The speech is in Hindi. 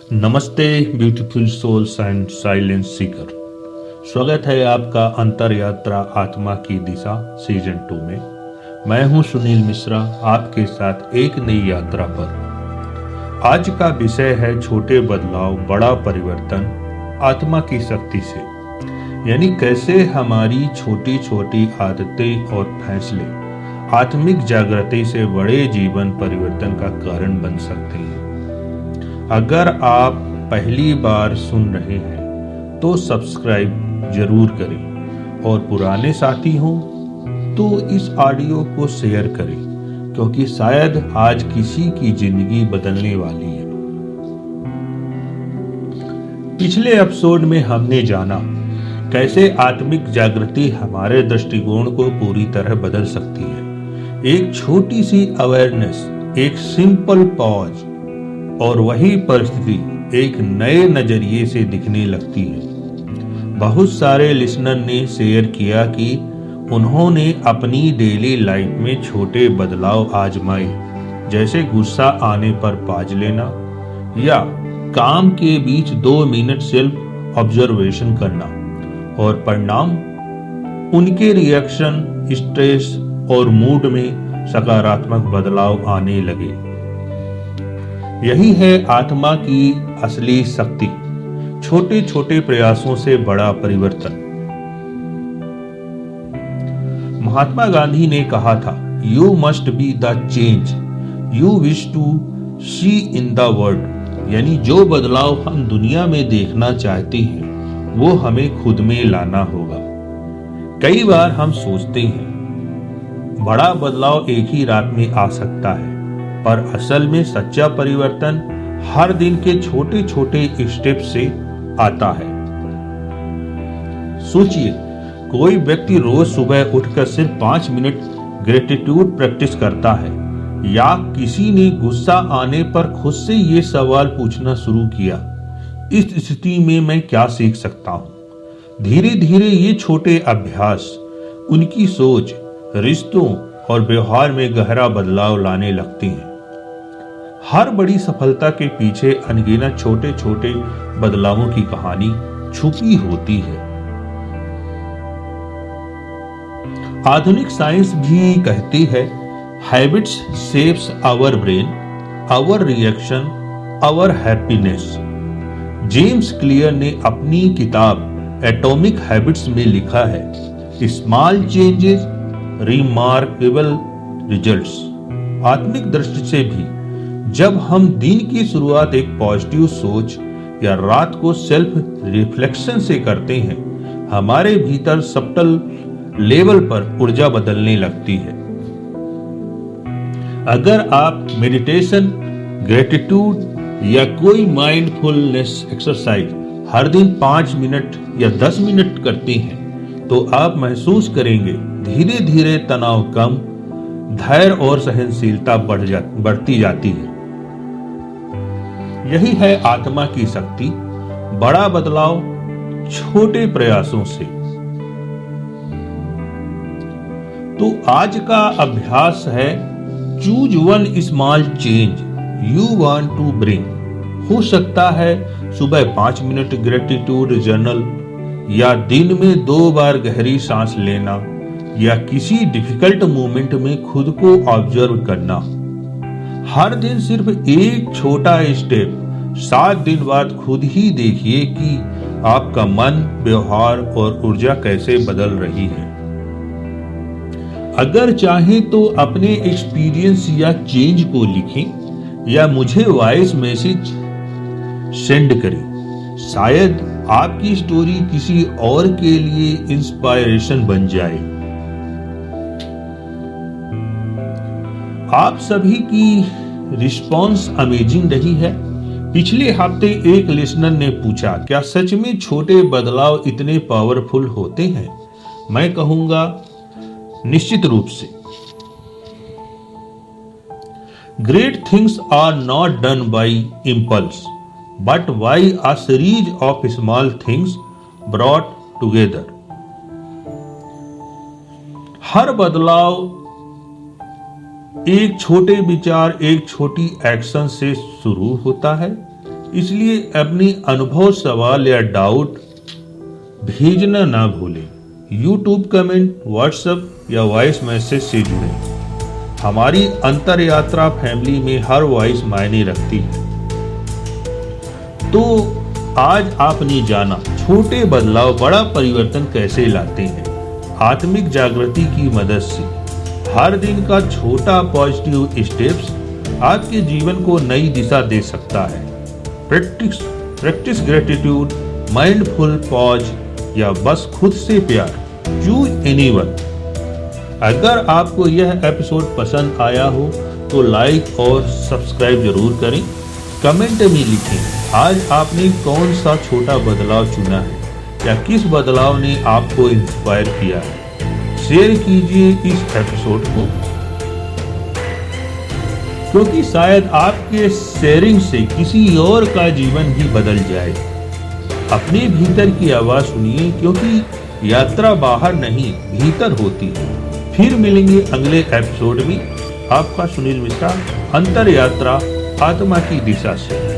नमस्ते beautiful souls and silence seeker. स्वागत है आपका अंतर यात्रा आत्मा की दिशा सीजन 2 में। मैं हूं सुनील मिश्रा, आपके साथ एक नई यात्रा पर। आज का विषय है छोटे बदलाव बड़ा परिवर्तन आत्मा की शक्ति से, यानी कैसे हमारी छोटी छोटी आदतें और फैसले आत्मिक जागृति से बड़े जीवन परिवर्तन का कारण बन सकते हैं। अगर आप पहली बार सुन रहे हैं तो सब्सक्राइब जरूर करें और पुराने साथी हों तो इस ऑडियो को शेयर करें, क्योंकि शायद आज किसी की जिंदगी बदलने वाली है। पिछले एपिसोड में हमने जाना कैसे आत्मिक जागृति हमारे दृष्टिकोण को पूरी तरह बदल सकती है। एक छोटी सी अवेयरनेस, एक सिंपल पॉज और वही परिस्थिति एक नए नजरिए से दिखने लगती है। बहुत सारे लिसनर ने शेयर किया कि उन्होंने अपनी डेली लाइफ में छोटे बदलाव आजमाए, जैसे गुस्सा आने पर पॉज लेना या काम के बीच 2 मिनट सेल्फ ऑब्जर्वेशन करना, और परिणाम उनके रिएक्शन, स्ट्रेस और मूड में सकारात्मक बदलाव आने लगे। यही है आत्मा की असली शक्ति, छोटे छोटे प्रयासों से बड़ा परिवर्तन। महात्मा गांधी ने कहा था, you must be the change you wish to see in the world, यानी जो बदलाव हम दुनिया में देखना चाहते हैं वो हमें खुद में लाना होगा। कई बार हम सोचते हैं बड़ा बदलाव एक ही रात में आ सकता है, पर असल में सच्चा परिवर्तन हर दिन के छोटे छोटे स्टेप से आता है। सोचिए, कोई व्यक्ति रोज सुबह उठकर सिर्फ 5 मिनट ग्रेटिट्यूड प्रैक्टिस करता है, या किसी ने गुस्सा आने पर खुद से ये सवाल पूछना शुरू किया, इस स्थिति में मैं क्या सीख सकता हूं। धीरे धीरे ये छोटे अभ्यास उनकी सोच, रिश्तों और व्यवहार में गहरा बदलाव लाने लगते हैं। हर बड़ी सफलता के पीछे अनगिनत छोटे छोटे बदलावों की कहानी छुपी होती है। आधुनिक साइंस भी कहती है, habits shapes our brain, our reaction, our happiness. James Clear ने अपनी किताब एटॉमिक हैबिट्स में लिखा है, स्मॉल चेंजेस रिमार्केबल रिजल्ट्स। आत्मिक दृष्टि से भी जब हम दिन की शुरुआत एक पॉजिटिव सोच या रात को सेल्फ रिफ्लेक्शन से करते हैं, हमारे भीतर सब्टल लेवल पर ऊर्जा बदलने लगती है। अगर आप मेडिटेशन, ग्रेटिट्यूड या कोई माइंडफुलनेस एक्सरसाइज हर दिन 5 मिनट या 10 मिनट करते हैं तो आप महसूस करेंगे धीरे धीरे तनाव कम, धैर्य और सहनशीलता बढ़ती जाती है। यही है आत्मा की शक्ति, बड़ा बदलाव छोटे प्रयासों से। तो आज का अभ्यास है, choose one small change you want to bring. हो सकता है सुबह 5 मिनट ग्रेटिट्यूड जर्नल, या दिन में 2 बार गहरी सांस लेना, या किसी डिफिकल्ट मोमेंट में खुद को ऑब्जर्व करना। हर दिन सिर्फ एक छोटा स्टेप। 7 दिन बाद खुद ही देखिए कि आपका मन, व्यवहार और ऊर्जा कैसे बदल रही है। अगर चाहें तो अपने एक्सपीरियंस या चेंज को लिखें या मुझे वॉइस मैसेज सेंड करें। शायद आपकी स्टोरी किसी और के लिए इंस्पायरेशन बन जाए। आप सभी की रिस्पॉन्स अमेजिंग रही है। पिछले हफ्ते एक लिसनर ने पूछा, क्या सच में छोटे बदलाव इतने पावरफुल होते हैं? मैं कहूंगा निश्चित रूप से। Great things are not done by impulse, but by a series of small things brought together. हर बदलाव एक छोटे विचार, एक छोटी एक्शन से शुरू होता है। इसलिए अपनी अनुभव, सवाल या डाउट भेजना ना भूलें। यूट्यूब कमेंट, व्हाट्सएप या वॉइस मैसेज से जुड़ें। हमारी अंतर यात्रा फैमिली में हर वॉइस मायने रखती है। तो आज आपने जाना छोटे बदलाव बड़ा परिवर्तन कैसे लाते हैं। आत्मिक जागृति की मदद से हर दिन का छोटा पॉजिटिव स्टेप्स आपके जीवन को नई दिशा दे सकता है। प्रैक्टिस ग्रेटिट्यूड, माइंडफुल पॉज या बस खुद से प्यार। Choose anyone. अगर आपको यह एपिसोड पसंद आया हो तो लाइक और सब्सक्राइब जरूर करें। कमेंट में लिखें आज आपने कौन सा छोटा बदलाव चुना है या किस बदलाव ने आपको इंस्पायर किया है। शेयर कीजिए इस एपिसोड को, क्योंकि शायद आपके शेयरिंग से किसी और का जीवन भी बदल जाए। अपने भीतर की आवाज सुनिए, क्योंकि यात्रा बाहर नहीं भीतर होती है। फिर मिलेंगे अगले एपिसोड में। आपका सुनील मिश्रा, अंतर यात्रा आत्मा की दिशा से।